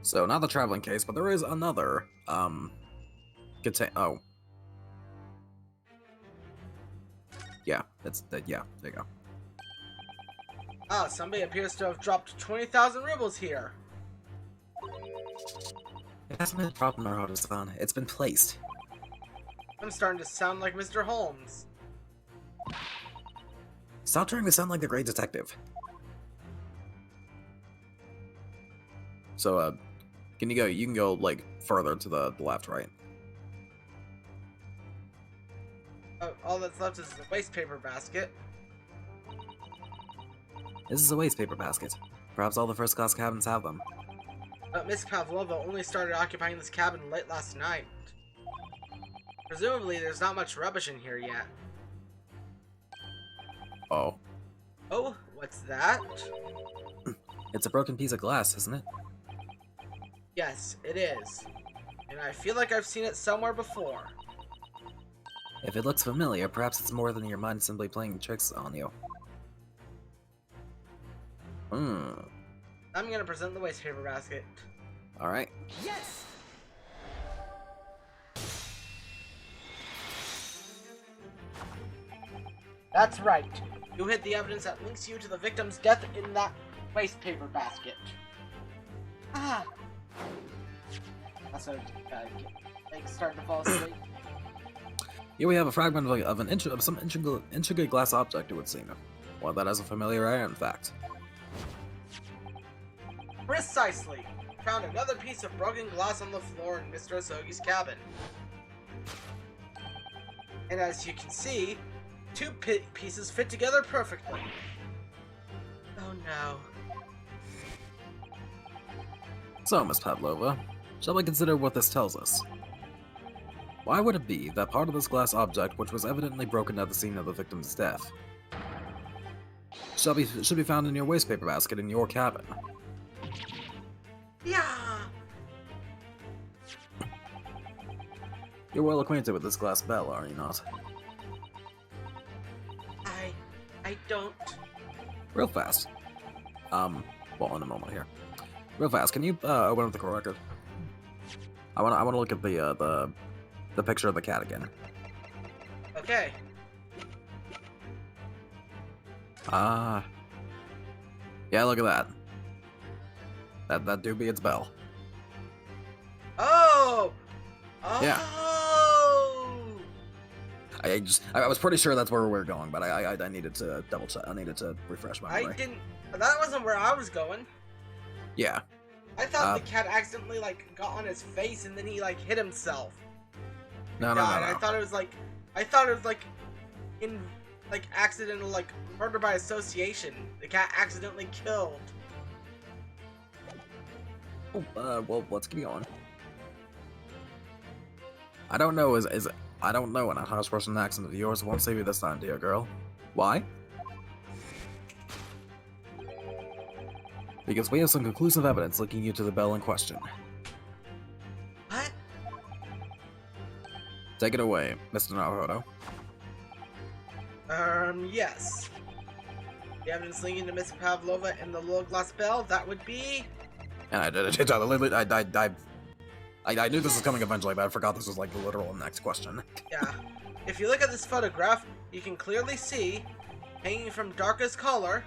So, not the traveling case, but there is another, oh. Yeah, yeah, there you go. Ah, somebody appears to have dropped 20,000 rubles here. It hasn't been dropped in Naruto-san. It's been placed. I'm starting to sound like Mr. Holmes. Stop trying to sound like the great detective. So, you can go, like, further to the left, right? All that's left is the waste paper basket. This is a waste paper basket. Perhaps all the first-class cabins have them. But Miss Pavlova only started occupying this cabin late last night. Presumably, there's not much rubbish in here yet. Oh. Oh, what's that? It's a broken piece of glass, isn't it? Yes, it is. And I feel like I've seen it somewhere before. If it looks familiar, perhaps it's more than your mind simply playing tricks on you. I'm gonna present the waste paper basket. Alright. Yes! That's right. You hid the evidence that links you to the victim's death in that waste paper basket. Ah! Also, like starting to fall asleep. Here we have a fragment of some intricate glass object, it would seem. One that has a familiar air, in fact. Precisely. Found another piece of broken glass on the floor in Mr. Asogi's cabin. And as you can see, two pieces fit together perfectly. Oh no. So, Miss Pavlova, shall we consider what this tells us? Why would it be that part of this glass object, which was evidently broken at the scene of the victim's death, should be found in your waste paper basket in your cabin? Yeah. You're well acquainted with this glass bell, are you not? I don't. Real fast. Well, in a moment here. Real fast, can you open up the core record? I wanna look at the picture of the cat again. Okay. Yeah, look at that. That do be its bell. Oh! Yeah. Oh! I was pretty sure that's where we were going, but I needed to double check. I needed to refresh my memory. That wasn't where I was going. Yeah. I thought the cat accidentally, like, got on his face and then he, like, hit himself. No. I thought it was like, accidental, like, murder by association. The cat accidentally killed. Oh, well, let's keep going. I don't know, I don't know an House Russian accent of yours won't save you this time, dear girl. Why? Because we have some conclusive evidence linking you to the bell in question. What? Take it away, Mr. Naruto. Yes. The evidence linking to Miss Pavlova and the little glass bell, that would be... And I knew this was coming eventually, but I forgot this was like the literal next question. Yeah. If you look at this photograph, you can clearly see, hanging from darkest color,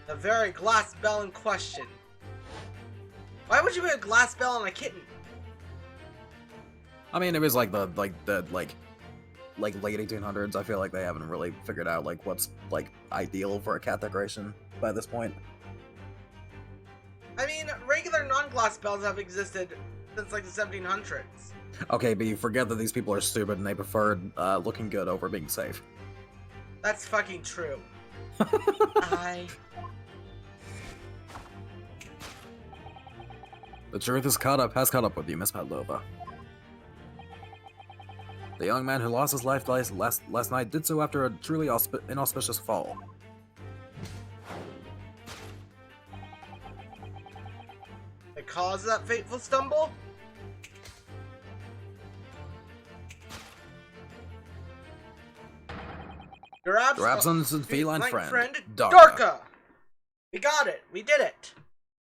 the very glass bell in question. Why would you put a glass bell on a kitten? I mean, it was like the late 1800s. I feel like they haven't really figured out like what's like ideal for a cat decoration by this point. I mean, regular non-glass bells have existed since like the 1700s. Okay, but you forget that these people are stupid and they prefer looking good over being safe. That's fucking true. The truth has caught up with you, Miss Pavlova. The young man who lost his life last night did so after a truly inauspicious fall. The cause of that fateful stumble? Your absence feline friend, Darka. We got it. We did it.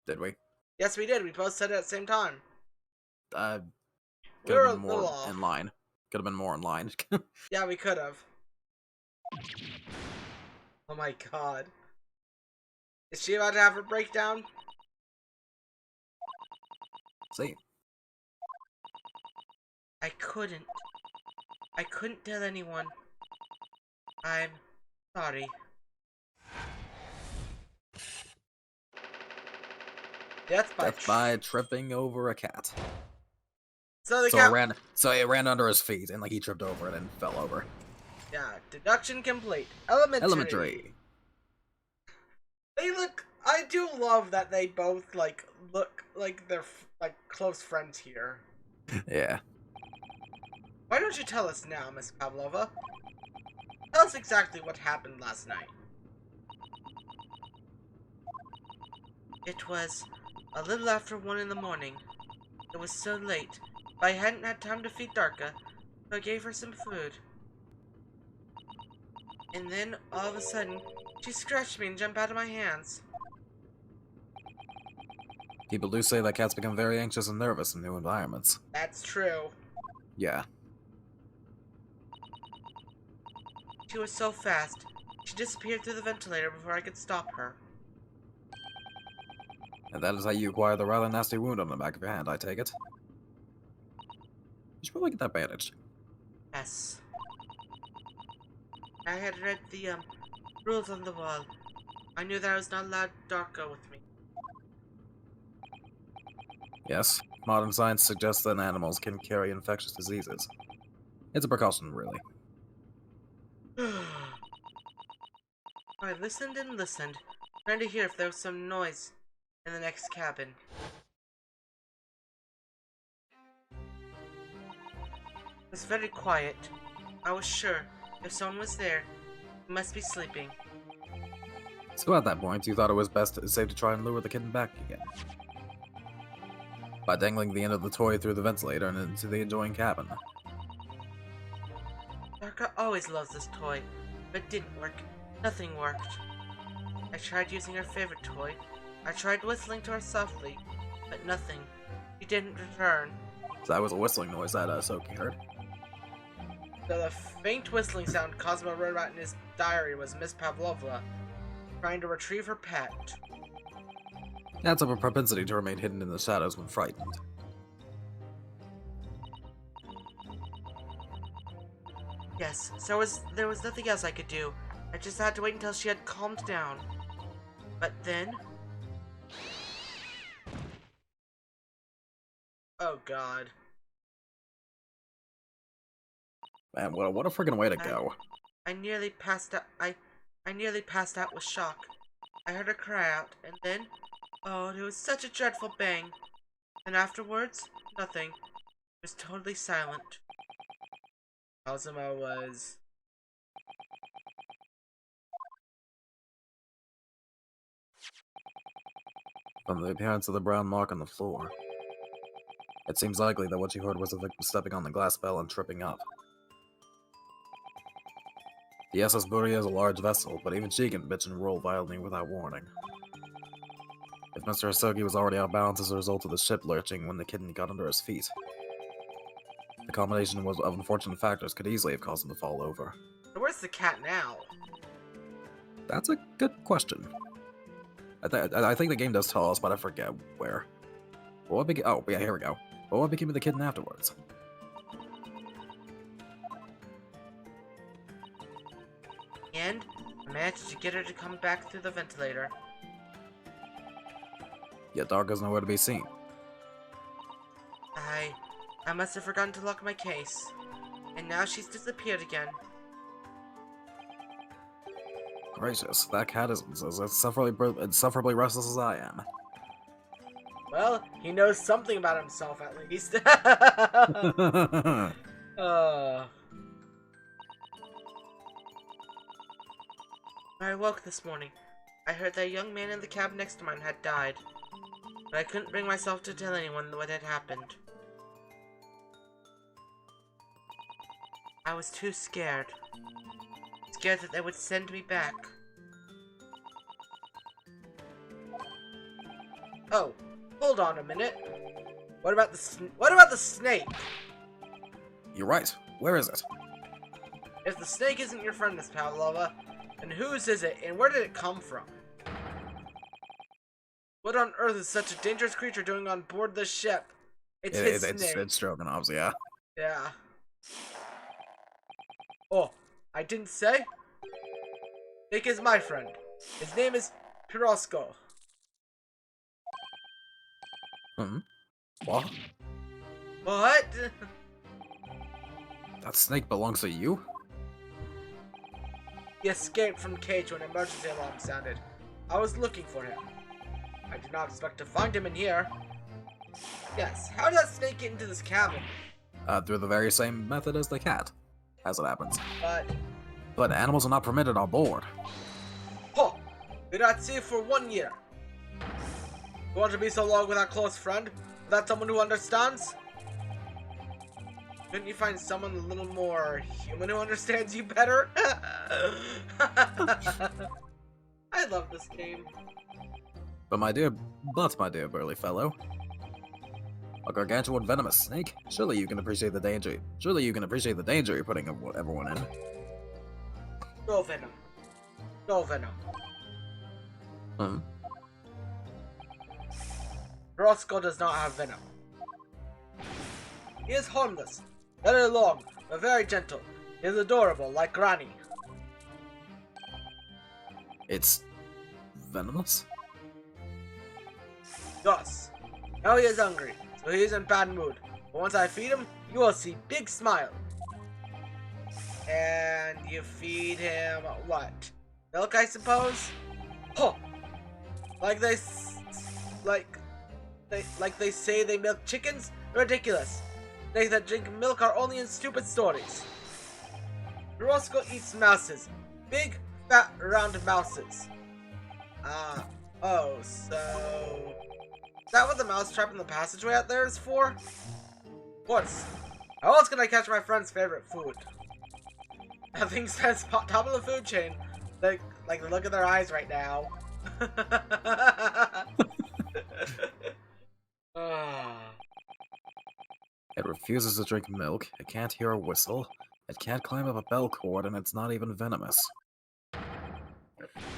Did we? Yes, we did. We both said it at the same time. Uh, We could were have a been little more off. in line. Could have been more in line. Yeah, we could have. Oh my god. Is she about to have a breakdown? See, I couldn't. I couldn't tell anyone. I'm sorry. Death by tripping over a cat. So the So cat. it ran under his feet, and like he tripped over it and fell over. Yeah, deduction complete. Elementary. They look. I do love that they both like look like they're like close friends here. Yeah. Why don't you tell us now, Miss Pavlova? Tell us exactly what happened last night. It was a little after 1 in the morning. It was so late, but I hadn't had time to feed Darka, so I gave her some food. And then, all of a sudden, she scratched me and jumped out of my hands. People do say that cats become very anxious and nervous in new environments. That's true. Yeah. She was so fast. She disappeared through the ventilator before I could stop her. And that is how you acquire the rather nasty wound on the back of your hand, I take it. You should probably get that bandaged. Yes. I had read the, rules on the wall. I knew that I was not allowed Darko with me. Yes, modern science suggests that animals can carry infectious diseases. It's a precaution, really. I listened and listened, trying to hear if there was some noise in the next cabin. It was very quiet. I was sure if someone was there, he must be sleeping. So at that point, you thought it was safe to try and lure the kitten back again. By dangling the end of the toy through the ventilator and into the adjoining cabin. Darka always loves this toy, but it didn't work. Nothing worked. I tried using her favorite toy. I tried whistling to her softly, but nothing. She didn't return. So that was a whistling noise that Soki heard. So the faint whistling sound Cosmo wrote about in his diary was Miss Pavlova trying to retrieve her pet. Cats have a propensity to remain hidden in the shadows when frightened. Yes, so there was nothing else I could do. I just had to wait until she had calmed down. But then... Oh god. Man, what a friggin' way to go. I nearly passed out. I nearly passed out with shock. I heard her cry out, and then... Oh, it was such a dreadful bang. And afterwards, nothing. It was totally silent. Cosmo was... From the appearance of the brown mark on the floor, it seems likely that what you heard was the victim stepping on the glass bell and tripping up. The SS Buria is a large vessel, but even she can bitch and roll violently without warning. If Mr. Hisogi was already out of balance as a result of the ship lurching when the kitten got under his feet, the combination of unfortunate factors could easily have caused him to fall over. So where's the cat now? That's a good question. I think the game does tell us, but I forget where. What oh, yeah, here we go. What became of the kitten afterwards? And I managed to get her to come back through the ventilator. Yet Darko's nowhere to be seen. I must have forgotten to lock my case. And now she's disappeared again. Gracious, that cat is as insufferably restless as I am. Well, he knows something about himself at least. When I woke this morning, I heard that a young man in the cab next to mine had died. But I couldn't bring myself to tell anyone what had happened. I was too scared. Scared that they would send me back. Oh, hold on a minute. What about the snake? You're right. Where is it? If the snake isn't your friend, Miss Pavlova, then whose is it, and where did it come from? What on earth is such a dangerous creature doing on board this ship? It's his snake. It's Stroganoff's, yeah. Yeah. Oh, I didn't say? Snake is my friend. His name is Pirosko. What? What? That snake belongs to you? He escaped from the cage when an emergency alarm sounded. I was looking for him. I did not expect to find him in here. Yes, how did that snake get into this cabin? Through the very same method as the cat, as it happens. But, But animals are not permitted on board. did not see for 1 year. You want to be so long with our close friend? Without someone who understands? Couldn't you find someone a little more human who understands you better? I love this game. But my dear burly fellow, a gargantuan venomous snake? Surely you can appreciate the danger. Surely you can appreciate the danger you're putting everyone in. No venom. No venom. Roscoe does not have venom. He is harmless, very long, but very gentle. He is adorable, like Granny. It's venomous? Yes. Now he is hungry, so he is in bad mood. But once I feed him, you will see big smile. And you feed him what? Milk, I suppose? Huh. Like they say they milk chickens? Ridiculous. They that drink milk are only in stupid stories. Roscoe eats mouses. Big, fat, round mouses. Oh, so... Is that what the mousetrap in the passageway out there is for? Of course. How else can I catch my friend's favorite food? Nothing says top of the food chain. Like the look of their eyes right now. It refuses to drink milk, it can't hear a whistle, it can't climb up a bell cord, and it's not even venomous.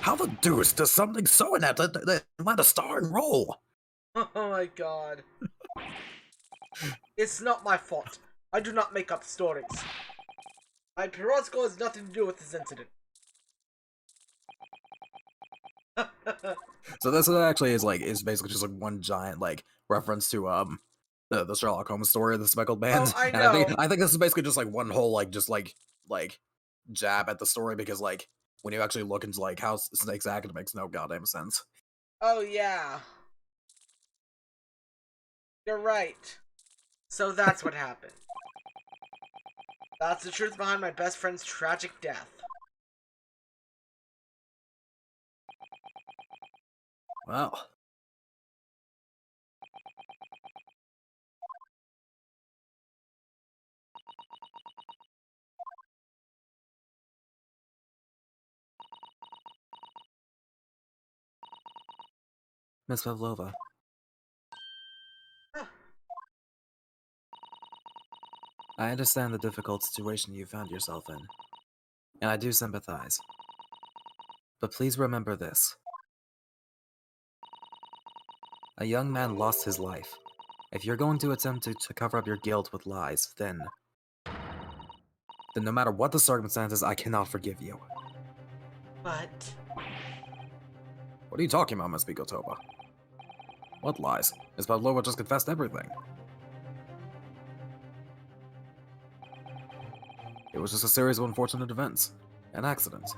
How the deuce does something so inept let a starring role? Oh my god. It's not my fault. I do not make up stories. My Pirosco has nothing to do with this incident. So this actually is basically just like one giant reference to the Sherlock Holmes story of the Speckled Band. Oh, I And know. I think this is basically just like one whole jab at the story, because when you actually look into how snakes act, it makes no goddamn sense. Oh yeah. You're right. So that's what happened. That's the truth behind my best friend's tragic death. Well. Miss Pavlova. I understand the difficult situation you found yourself in, and I do sympathize. But please remember this. A young man lost his life. If you're going to attempt to cover up your guilt with lies, then no matter what the circumstances, I cannot forgive you. But... What are you talking about, Miss Bikotoba? What lies? Miss Pavlova just confessed everything. It was just a series of unfortunate events. An accident.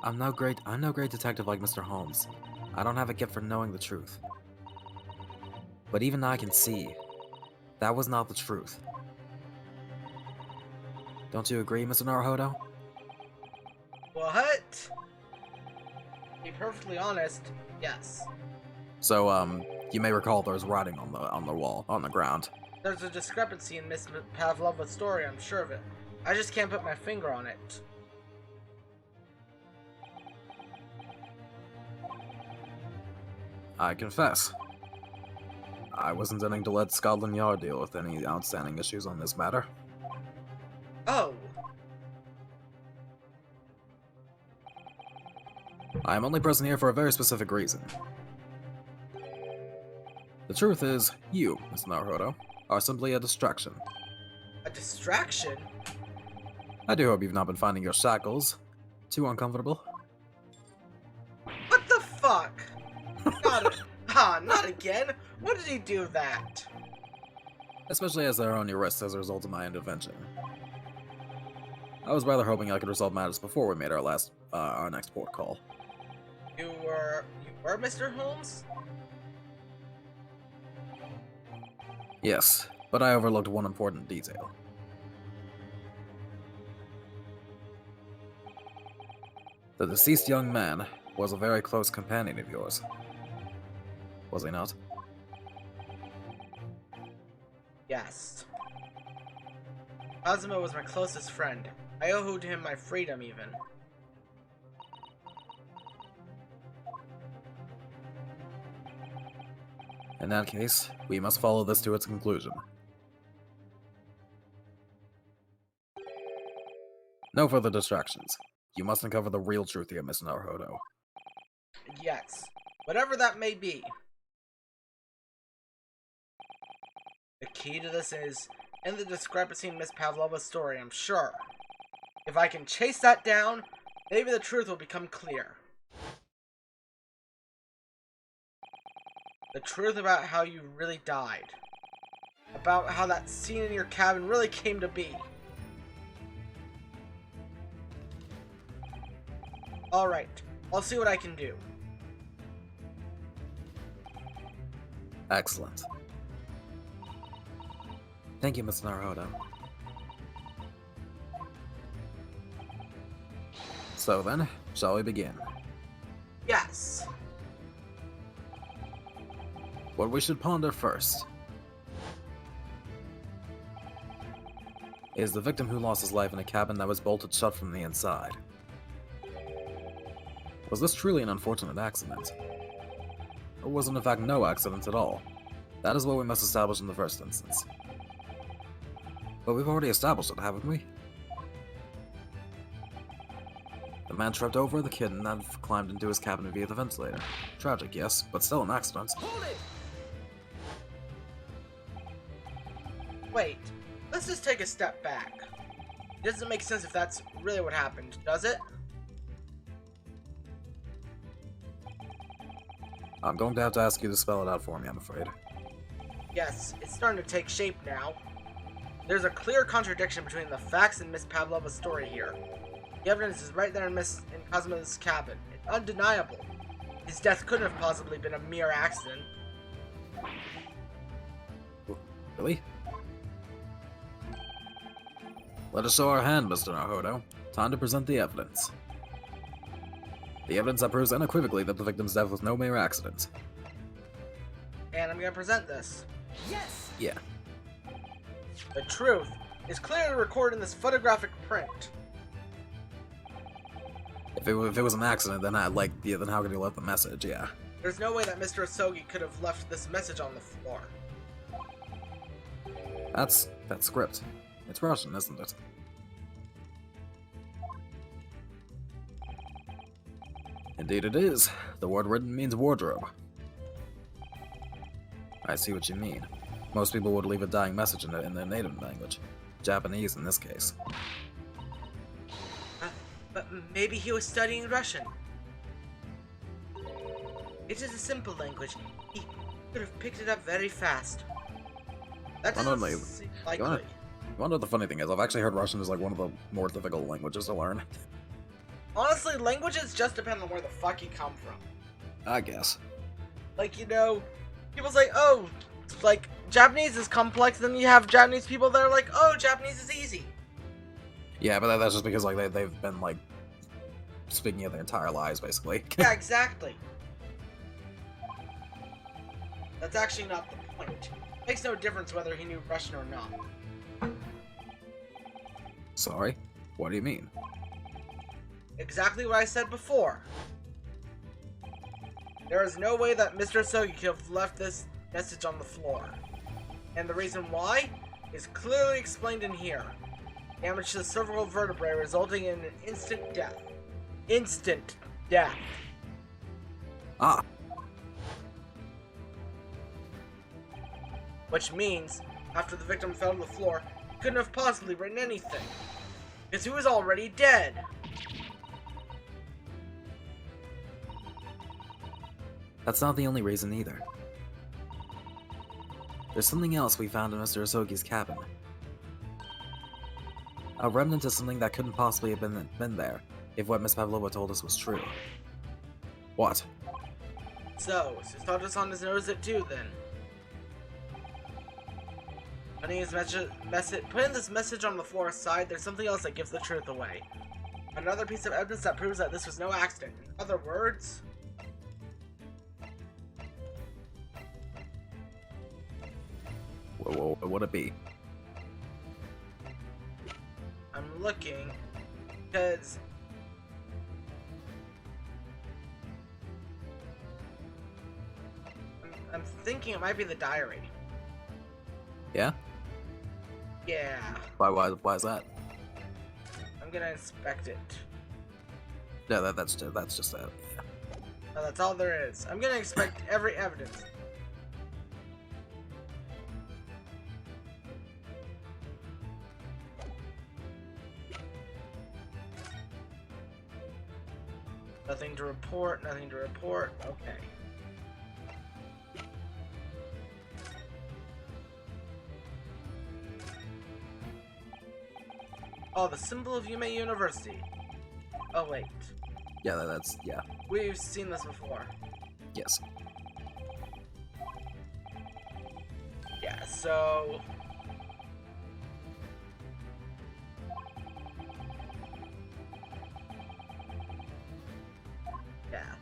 I'm no great detective like Mr. Holmes. I don't have a gift for knowing the truth. But even I can see, that was not the truth. Don't you agree, Mr. Naruhodo? What? To be perfectly honest, yes. So, you may recall there's writing on the wall, on the ground. There's a discrepancy in Miss Pavlova's story, I'm sure of it. I just can't put my finger on it. I confess, I was intending to let Scotland Yard deal with any outstanding issues on this matter. Oh, I am only present here for a very specific reason. The truth is, you, Mr. Naruhodo, are simply a distraction. a distraction? I do hope you've not been finding your shackles too uncomfortable. What the fuck? Not again. When did he do that? Especially as they're on your wrists as a result of my intervention. I was rather hoping I could resolve matters before we made our next port call. You were Mr. Holmes? Yes, but I overlooked one important detail. The deceased young man was a very close companion of yours. Was he not? Yes. Cosmo was my closest friend. I owed him my freedom, even. In that case, we must follow this to its conclusion. No further distractions. You must uncover the real truth here, Mr. Naruhodo. Yes. Whatever that may be. The key to this is in the discrepancy in Miss Pavlova's story, I'm sure. If I can chase that down, maybe the truth will become clear. The truth about how you really died. About how that scene in your cabin really came to be. Alright, I'll see what I can do. Excellent. Thank you, Mr. Naruhodo. So then, shall we begin? Yes. What we should ponder first is the victim who lost his life in a cabin that was bolted shut from the inside. Was this truly an unfortunate accident? Or was it in fact no accident at all? That is what we must establish in the first instance. But we've already established it, haven't we? The man tripped over the kid and then climbed into his cabin via the ventilator. Tragic, yes, but still an accident. Hold it! Wait, let's just take a step back. It doesn't make sense if that's really what happened, does it? I'm going to have to ask you to spell it out for me, I'm afraid. Yes, it's starting to take shape now. There's a clear contradiction between the facts and Miss Pavlova's story here. The evidence is right there in Cosmo's cabin. It's undeniable. His death couldn't have possibly been a mere accident. Really? Let us show our hand, Mr. Naruhodo. Time to present the evidence. The evidence that proves unequivocally that the victim's death was no mere accident. And I'm gonna present this. Yes! Yeah. The truth is clearly recorded in this photographic print. If it was an accident, then then how could he left the message? Yeah. There's no way that Mr. Asogi could have left this message on the floor. That's script. It's Russian, isn't it? Indeed it is. The word written means wardrobe. I see what you mean. Most people would leave a dying message in their native language. Japanese in this case. But maybe he was studying Russian. It is a simple language. He could have picked it up very fast. That doesn't seem likely. You wanna know the funny thing is, I've actually heard Russian is like one of the more difficult languages to learn. Honestly, languages just depend on where the fuck you come from. I guess. Like, you know, people say, oh, like, Japanese is complex, then you have Japanese people that are like, oh, Japanese is easy. Yeah, but that's just because like they've been like speaking it their entire lives, basically. Yeah, exactly. That's actually not the point. It makes no difference whether he knew Russian or not. Sorry? What do you mean? Exactly what I said before. There is no way that Mr. Sogi could have left this message on the floor. And the reason why is clearly explained in here. Damage to the cervical vertebrae resulting in an instant death. Instant death. Ah. Which means, after the victim fell to the floor, he couldn't have possibly written anything. Because he was already dead. That's not the only reason either. There's something else we found in Mr. Asogi's cabin. A remnant of something that couldn't possibly have been there, if what Miss Pavlova told us was true. What? So, Sustatos knows it too, then. Putting this message on the floor aside, there's something else that gives the truth away. Another piece of evidence that proves that this was no accident. In other words... What would it be? I'm looking, because... I'm thinking it might be the diary. Yeah? Yeah. Why is that? I'm gonna inspect it. Yeah, that's just that. Yeah. No, that's all there is. I'm gonna inspect every evidence. Nothing to report, nothing to report. Okay. Oh, the symbol of Yume University. Oh, wait. Yeah, that's yeah. We've seen this before. Yes. Yeah, so... yeah.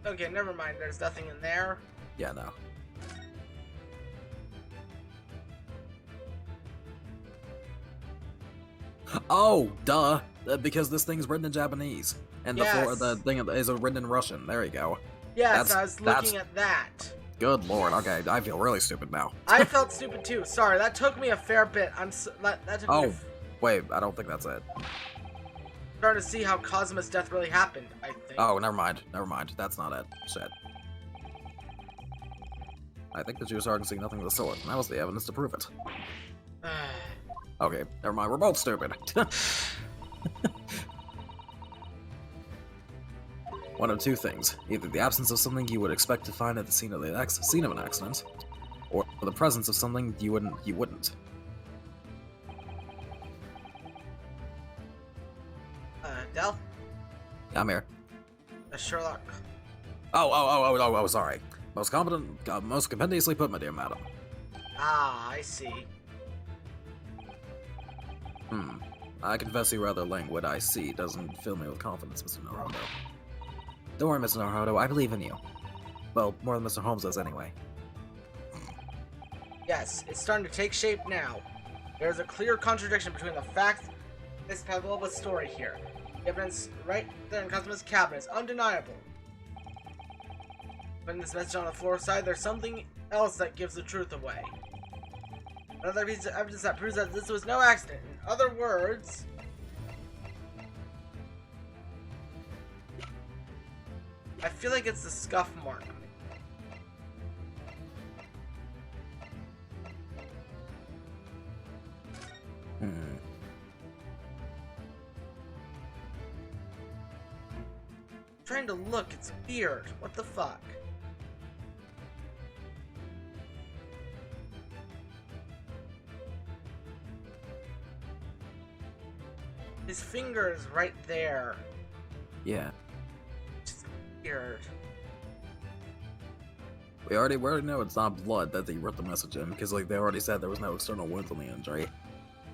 Okay, never mind. There's nothing in there. Yeah, no. Oh, duh! Because this thing's written in Japanese, and the thing is written in Russian. There you go. Yes, I was looking at that. Good lord. Okay, I feel really stupid now. I felt stupid too. Sorry, that took me a fair bit. That took me. Oh, wait. I don't think that's it. Starting to see how Kazuma's death really happened, I think. Oh, never mind. Never mind. That's not it. Shit. I think the Jews are seeing nothing of the sort, and that was the evidence to prove it. Okay, never mind. We're both stupid. One of two things. Either the absence of something you would expect to find at the scene of an accident, or the presence of something you wouldn't. Del? I'm here. Sherlock. Oh, sorry. Most compendiously put, my dear madam. Ah, I see. I confess the rather languid I see doesn't fill me with confidence, Mr. Naruto. Don't worry, Mr. Naruto, I believe in you. Well, more than Mr. Holmes does anyway. Yes, it's starting to take shape now. There's a clear contradiction between the facts and Miss Pavlova's story here. The evidence right there in Kazuma's cabinet is undeniable. Putting this message on the floor side, there's something else that gives the truth away. Another piece of evidence that proves that this was no accident. In other words... I feel like it's the scuff mark. Trying to look, it's weird. What the fuck? His finger is right there. Yeah. Just weird. We already know it's not blood that they wrote the message in, because like they already said there was no external wounds on the injury.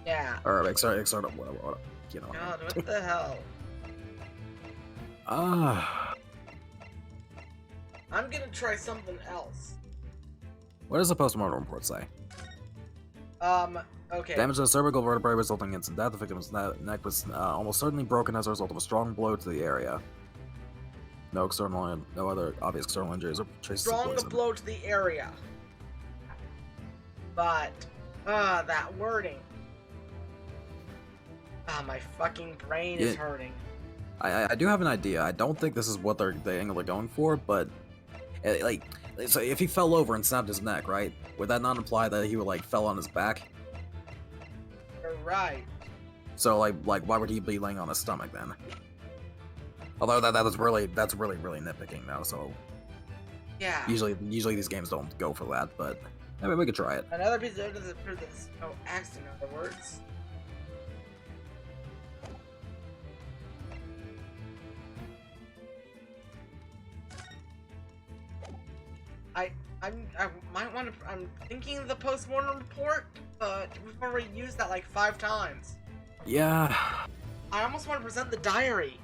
Yeah. Or external whatever, you know. God, what the hell? I'm gonna try something else. What does the postmortem report say? Okay. Damage to the cervical vertebrae resulting in death. The victim's neck was almost certainly broken as a result of a strong blow to the area. No other obvious external injuries or traces of Strong poison. blow to the area. But, that wording. My fucking brain is hurting. I do have an idea. I don't think this is what the angle they're going for, but so if he fell over and snapped his neck, right? Would that not imply that he would fell on his back? You're right. So why would he be laying on his stomach then? Although that's really nitpicking now. So yeah. Usually these games don't go for that, but I mean we could try it. Another piece of evidence that proves this. No accident, in other words. I'm thinking of the post-mortem report, but we've already used that 5 times. Yeah. I almost want to present the diary.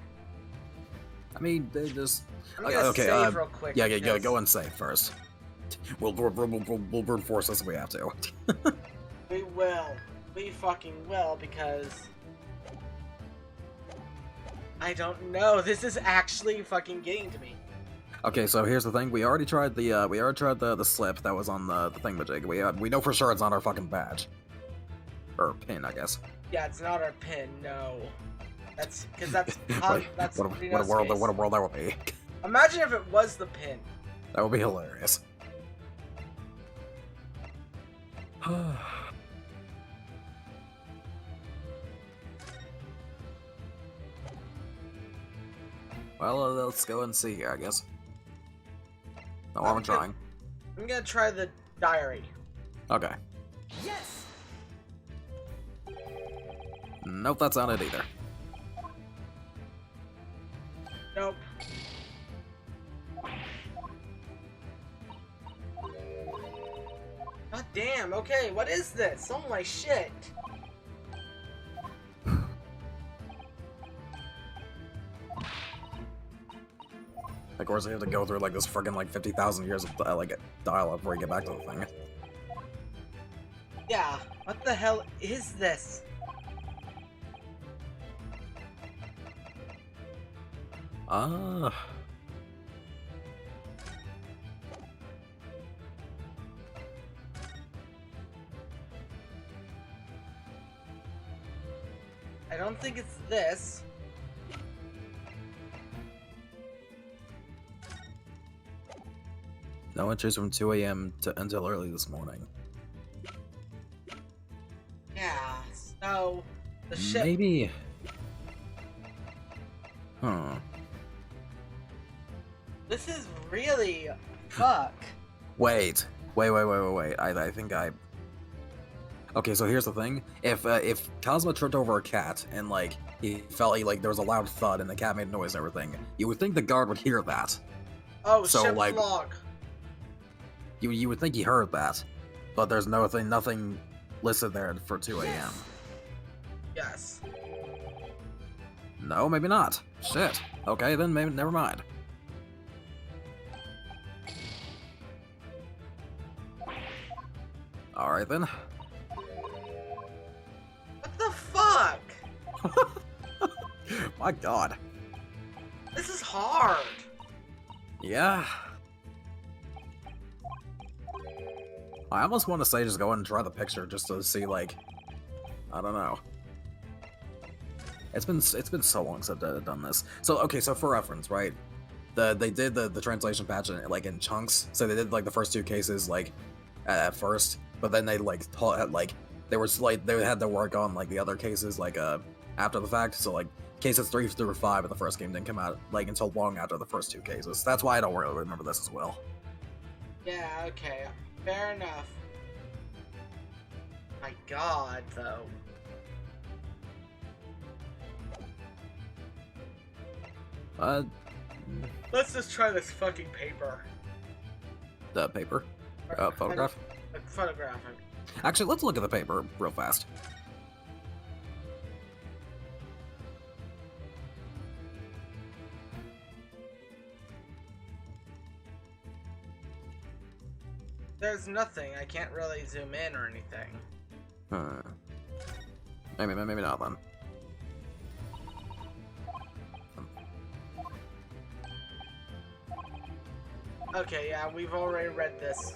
I mean, they just... I'm gonna save real quick. Yeah, go and save first. We'll brute force this if we have to. We will. We fucking will, because... I don't know. This is actually fucking getting to me. Okay, so here's the thing. We already tried the slip that was on the thingamajig. We know for sure it's not our fucking badge. Or pin, I guess. Yeah, it's not our pin, no. That's because that's what a world that would be. Imagine if it was the pin. That would be hilarious. Well, let's go and see here, I guess. No, I'm trying. I'm gonna try the diary. Okay. Yes. Nope, that's not it either. Nope. God damn, okay, what is this? Oh my shit. Of course, you have to go through this friggin' 50,000 years of dialogue before you get back to the thing. Yeah, what the hell is this? I don't think it's this. No entries from 2 a.m. until early this morning. Yeah, so the ship. Maybe. Huh. This is really fuck. Wait. I think I. Okay, so here's the thing. If Cosmo tripped over a cat and he felt there was a loud thud and the cat made noise and everything, you would think the guard would hear that. Oh, so, ship log. You would think he heard that, but there's nothing listed there for 2 a.m. Yes. No, maybe not. Shit. Okay, then maybe never mind. All right then. What the fuck? My God. This is hard. Yeah. I almost want to say just go ahead and try the picture just to see I don't know. It's been so long since I've done this. So okay, so for reference, right? They did the translation patch in chunks. So they did the first 2 cases at first, but then they they had to work on the other cases after the fact. So cases 3 through 5 of the first game didn't come out until long after the first 2 cases. That's why I don't really remember this as well. Yeah, okay. Fair enough. My God, though. Let's just try this fucking paper. The paper? Photograph? Photographing. Actually, let's look at the paper real fast. There's nothing. I can't really zoom in or anything. Hmm. Maybe not then. Okay, yeah, we've already read this.